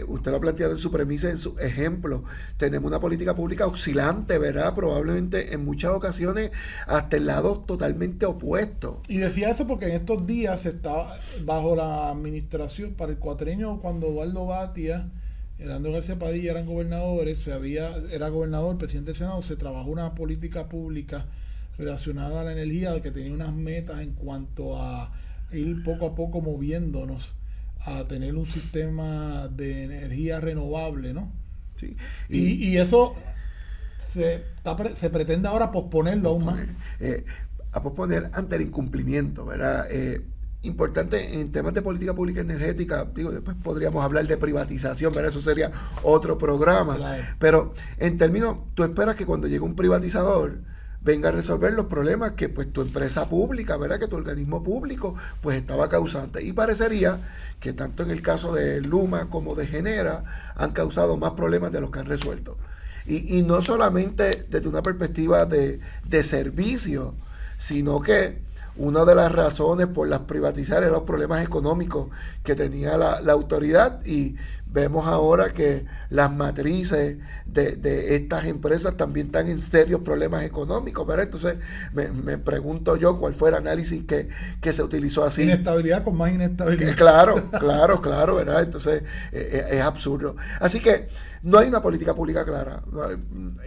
Usted lo ha planteado en su premisa, en su ejemplo. Tenemos una política pública oscilante, ¿verdad? Probablemente en muchas ocasiones hasta el lado totalmente opuesto. Y decía eso porque en estos días se está bajo la administración, para el cuatrienio, cuando Eduardo Batia, Hernández García Padilla eran gobernadores, era gobernador, presidente del Senado, se trabajó una política pública relacionada a la energía, que tenía unas metas en cuanto a ir poco a poco moviéndonos a tener un sistema de energía renovable, ¿no? Sí. Y eso se pretende ahora posponerlo aún más. A posponer ante el incumplimiento, ¿verdad? Importante en temas de política pública energética, digo, después podríamos hablar de privatización, pero eso sería otro programa. Claro. Pero en términos, tú esperas que cuando llegue un privatizador venga a resolver los problemas que pues tu empresa pública, ¿verdad? Que tu organismo público pues estaba causante. Y parecería que tanto en el caso de Luma como de Genera han causado más problemas de los que han resuelto. Y no solamente desde una perspectiva de servicio, sino que una de las razones por las privatizar eran los problemas económicos que tenía la autoridad, y vemos ahora que las matrices de estas empresas también están en serios problemas económicos, ¿verdad? Entonces me pregunto yo cuál fue el análisis que se utilizó así. Inestabilidad con más inestabilidad. Claro, ¿verdad? Entonces es absurdo. Así que no hay una política pública clara.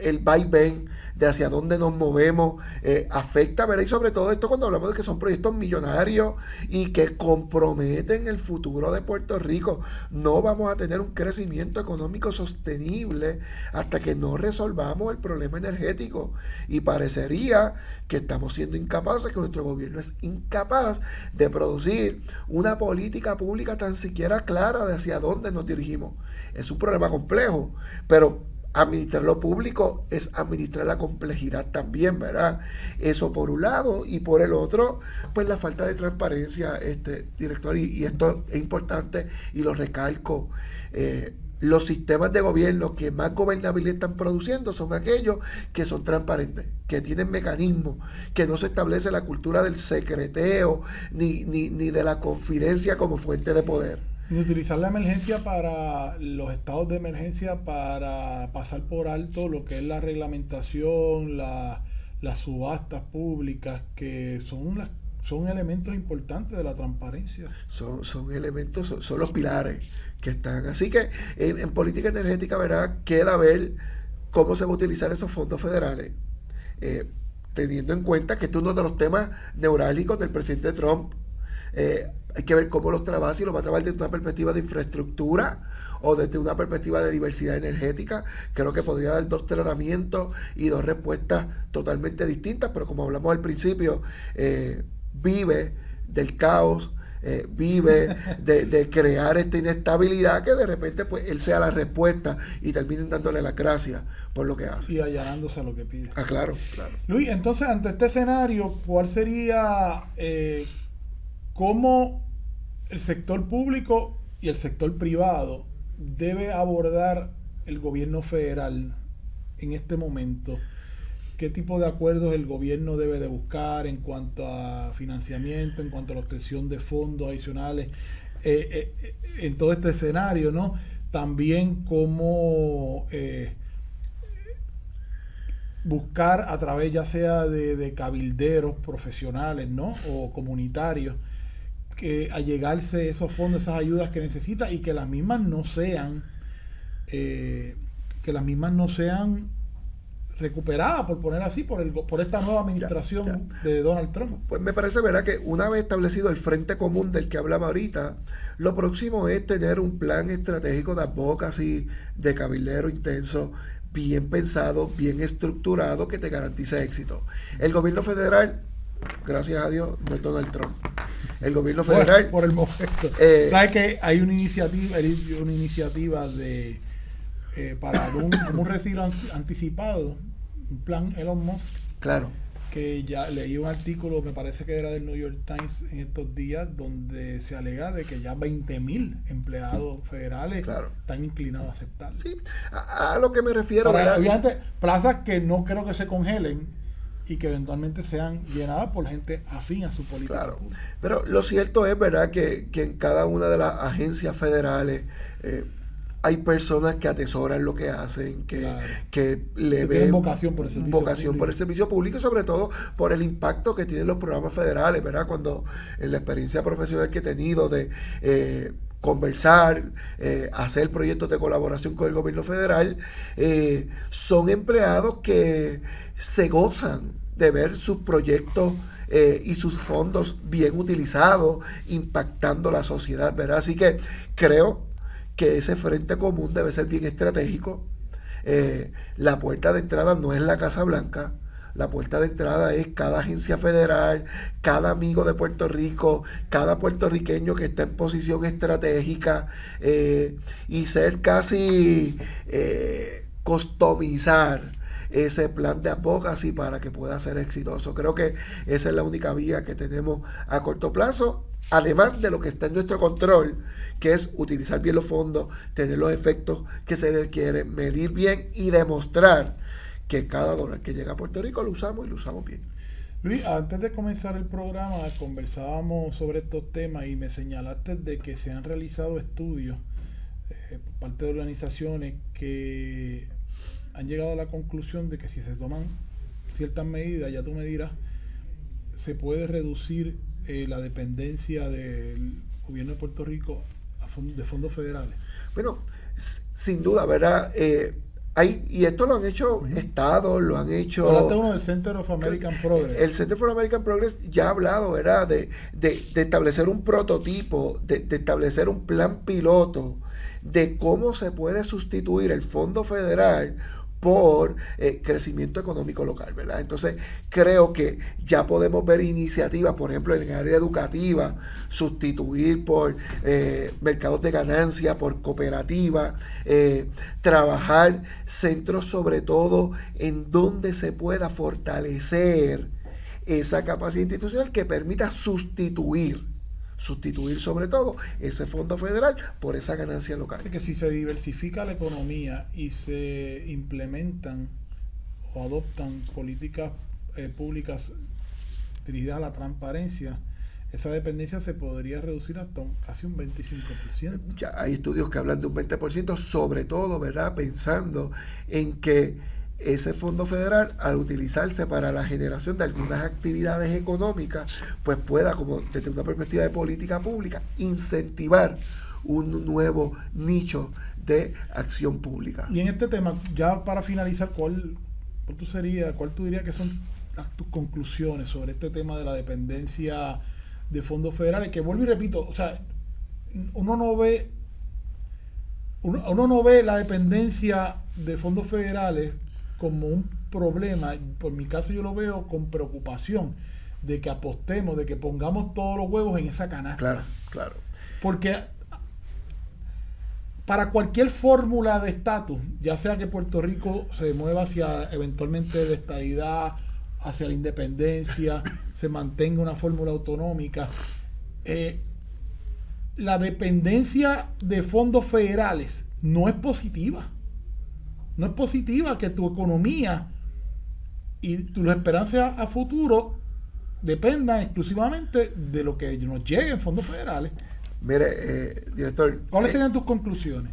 El vaivén de hacia dónde nos movemos afecta, ¿verdad? Y sobre todo esto cuando hablamos de que son proyectos millonarios y que comprometen el futuro de Puerto Rico. No vamos a tener un crecimiento económico sostenible hasta que no resolvamos el problema energético. Y parecería que estamos siendo incapaces, que nuestro gobierno es incapaz de producir una política pública tan siquiera clara de hacia dónde nos dirigimos. Es un problema complejo, pero administrar lo público es administrar la complejidad también, ¿verdad? Eso por un lado, y por el otro, pues la falta de transparencia, director, y esto es importante y lo recalco. Los sistemas de gobierno que más gobernabilidad están produciendo son aquellos que son transparentes, que tienen mecanismos, que no se establece la cultura del secreteo ni de la confidencia como fuente de poder. Ni utilizar la emergencia para los estados de emergencia para pasar por alto lo que es la reglamentación, las subastas públicas, que son elementos importantes de la transparencia. Son elementos, son los pilares que están. Así que en política energética, ¿verdad? Queda ver cómo se va a utilizar esos fondos federales, teniendo en cuenta que este es uno de los temas neurálgicos del presidente Trump. Hay que ver cómo los trabaja, si los va a trabajar desde una perspectiva de infraestructura o desde una perspectiva de diversidad energética. Creo que podría dar dos tratamientos y dos respuestas totalmente distintas, pero como hablamos al principio, vive del caos, vive de crear esta inestabilidad, que de repente pues él sea la respuesta y terminen dándole las gracias por lo que hace. Y allanándose a lo que pide. Claro. Luis, entonces ante este escenario, ¿cuál sería cómo el sector público y el sector privado debe abordar el gobierno federal en este momento? ¿Qué tipo de acuerdos el gobierno debe de buscar en cuanto a financiamiento, en cuanto a la obtención de fondos adicionales en todo este escenario, ¿no? También cómo buscar a través ya sea de cabilderos profesionales, ¿no? O comunitarios, que allegarse esos fondos, esas ayudas que necesita, y que las mismas no sean recuperadas, por poner así, por esta nueva administración de Donald Trump. Pues me parece, ¿verdad?, que una vez establecido el frente común del que hablaba ahorita, lo próximo es tener un plan estratégico de advocacy, de cabildero intenso, bien pensado, bien estructurado, que te garantice éxito. El gobierno federal, gracias a Dios, no es Donald Trump. El gobierno federal, por el momento, ¿sabes que hay una iniciativa de para un retiro anticipado, un plan Elon Musk? Claro. Que ya leí un artículo, me parece que era del New York Times en estos días, donde se alega de que ya 20,000 empleados federales están inclinados a aceptarlo. Sí, a lo que me refiero, obviamente, plazas que no creo que se congelen y que eventualmente sean llenadas por gente afín a su política pública. Pero lo cierto es, ¿verdad?, que en cada una de las agencias federales hay personas que atesoran lo que hacen, que le ven vocación por el servicio público, y sobre todo por el impacto que tienen los programas federales, ¿verdad? Cuando en la experiencia profesional que he tenido de conversar, hacer proyectos de colaboración con el gobierno federal, son empleados que se gozan de ver sus proyectos y sus fondos bien utilizados, impactando la sociedad, ¿verdad? Así que creo que ese frente común debe ser bien estratégico. La puerta de entrada no es la Casa Blanca. La puerta de entrada es cada agencia federal, cada amigo de Puerto Rico, cada puertorriqueño que está en posición estratégica, y ser casi customizar ese plan de advocacy para que pueda ser exitoso. Creo que esa es la única vía que tenemos a corto plazo, además de lo que está en nuestro control, que es utilizar bien los fondos, tener los efectos que se requieren, medir bien y demostrar que cada dólar que llega a Puerto Rico lo usamos y lo usamos bien. Luis, antes de comenzar el programa conversábamos sobre estos temas y me señalaste de que se han realizado estudios por parte de organizaciones que han llegado a la conclusión de que si se toman ciertas medidas, ya tú me dirás, se puede reducir la dependencia del gobierno de Puerto Rico de fondos federales. Bueno, sin duda, ¿verdad? Y esto lo han hecho estados, lo han hecho... Hablaste uno del Center of American Progress. El Center for American Progress ya ha hablado, ¿verdad?, de establecer un prototipo, de establecer un plan piloto de cómo se puede sustituir el fondo federal por crecimiento económico local, ¿verdad? Entonces, creo que ya podemos ver iniciativas, por ejemplo, en el área educativa, sustituir por mercados de ganancia, por cooperativas, trabajar centros sobre todo en donde se pueda fortalecer esa capacidad institucional que permita sustituir sobre todo ese fondo federal por esa ganancia local. Que si se diversifica la economía y se implementan o adoptan políticas públicas dirigidas a la transparencia, esa dependencia se podría reducir hasta casi un 25%. Ya hay estudios que hablan de un 20%, sobre todo, ¿verdad?, pensando en que ese fondo federal, al utilizarse para la generación de algunas actividades económicas, pues pueda, como desde una perspectiva de política pública, incentivar un nuevo nicho de acción pública. Y en este tema, ya para finalizar, ¿cuál tú dirías que son tus conclusiones sobre este tema de la dependencia de fondos federales? Que vuelvo y repito, o sea, uno no ve la dependencia de fondos federales como un problema. Por mi caso yo lo veo con preocupación de que apostemos, de que pongamos todos los huevos en esa canasta. Claro. Porque para cualquier fórmula de estatus, ya sea que Puerto Rico se mueva hacia eventualmente la estadidad, hacia la independencia, se mantenga una fórmula autonómica, la dependencia de fondos federales no es positiva. No es positiva que tu economía y tus esperanzas a futuro dependan exclusivamente de lo que nos llegue en fondos federales. Mire, director... ¿Cuáles serían tus conclusiones?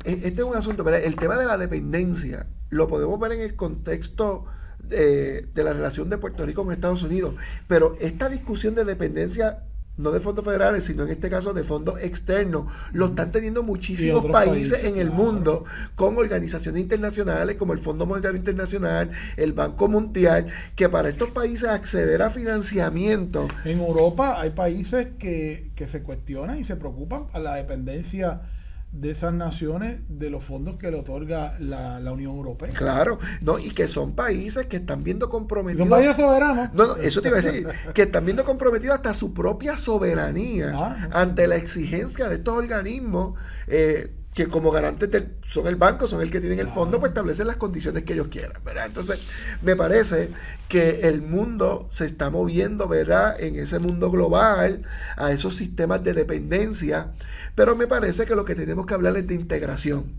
Este es un asunto, ¿verdad? El tema de la dependencia lo podemos ver en el contexto de la relación de Puerto Rico con Estados Unidos, pero esta discusión de dependencia, no de fondos federales, sino en este caso de fondos externos, lo están teniendo muchísimos países en el mundo, con organizaciones internacionales como el Fondo Monetario Internacional, el Banco Mundial, que para estos países acceder a financiamiento... En Europa hay países que se cuestionan y se preocupan a la dependencia de esas naciones de los fondos que le otorga la Unión Europea. Claro, no, y que son países que están viendo comprometidos... Son países soberanos. No, eso te iba a decir, que están viendo comprometidos hasta su propia soberanía ante la exigencia de estos organismos que como garantes son el banco, son el que tienen el fondo, pues establecen las condiciones que ellos quieran, ¿verdad? Entonces, me parece que el mundo se está moviendo, ¿verdad?, en ese mundo global, a esos sistemas de dependencia, pero me parece que lo que tenemos que hablar es de integración.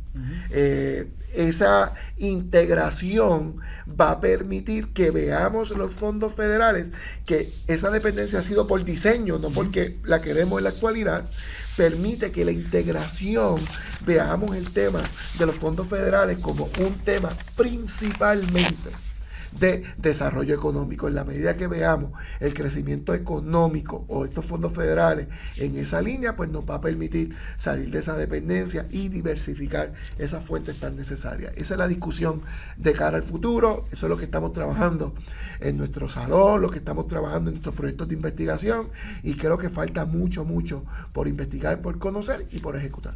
Esa integración va a permitir que veamos los fondos federales, que esa dependencia ha sido por diseño, no porque la queremos en la actualidad, permite que la integración veamos el tema de los fondos federales como un tema principalmente de desarrollo económico. En la medida que veamos el crecimiento económico o estos fondos federales en esa línea, pues nos va a permitir salir de esa dependencia y diversificar esas fuentes tan necesarias. Esa es la discusión de cara al futuro. Eso es lo que estamos trabajando en nuestro salón, lo que estamos trabajando en nuestros proyectos de investigación, y creo que falta mucho por investigar, por conocer y por ejecutar.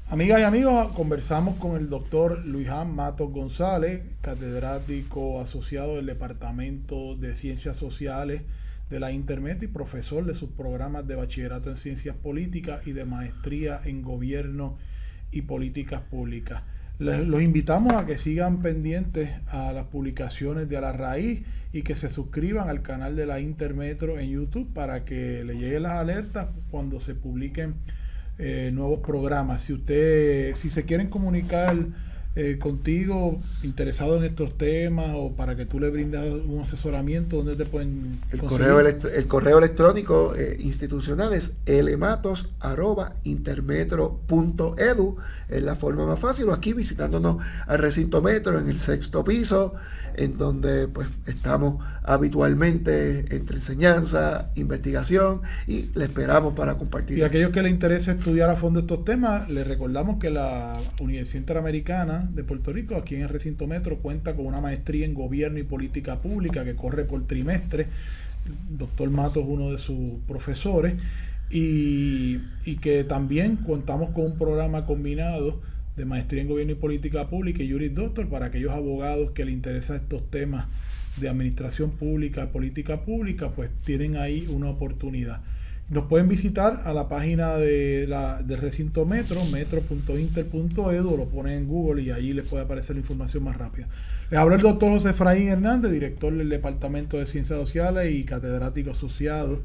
Amigas y amigos, conversamos con el doctor Luisán Matos González, catedrático asociado del Departamento de Ciencias Sociales de la Intermetro y profesor de sus programas de bachillerato en Ciencias Políticas y de maestría en Gobierno y Políticas Públicas. Los invitamos a que sigan pendientes a las publicaciones de A la Raíz y que se suscriban al canal de la Intermetro en YouTube para que le lleguen las alertas cuando se publiquen nuevos programas. Si se quieren comunicar contigo, interesado en estos temas, o para que tú le brindes un asesoramiento, ¿dónde te pueden conseguir? El correo electrónico institucional es lmatos@intermetro.edu, es la forma más fácil, o aquí visitándonos al recinto Metro en el 6º piso, en donde pues estamos habitualmente entre enseñanza, investigación, y le esperamos para compartir. Y a aquellos que les interese estudiar a fondo estos temas, les recordamos que la Universidad Interamericana de Puerto Rico, aquí en el recinto Metro, cuenta con una maestría en Gobierno y Política Pública que corre por trimestre. El doctor Matos es uno de sus profesores, y que también contamos con un programa combinado de maestría en Gobierno y Política Pública y Juris Doctor para aquellos abogados que les interesan estos temas de administración pública, política pública, pues tienen ahí una oportunidad. Nos pueden visitar a la página del recinto Metro, metro.inter.edu, lo ponen en Google y allí les puede aparecer la información más rápida. Les habla el doctor José Efraín Hernández, director del Departamento de Ciencias Sociales y catedrático asociado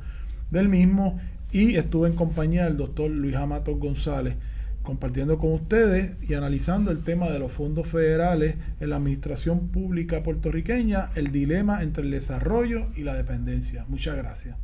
del mismo, y estuve en compañía del doctor Luisán Matos González, compartiendo con ustedes y analizando el tema de los fondos federales en la administración pública puertorriqueña, el dilema entre el desarrollo y la dependencia. Muchas gracias.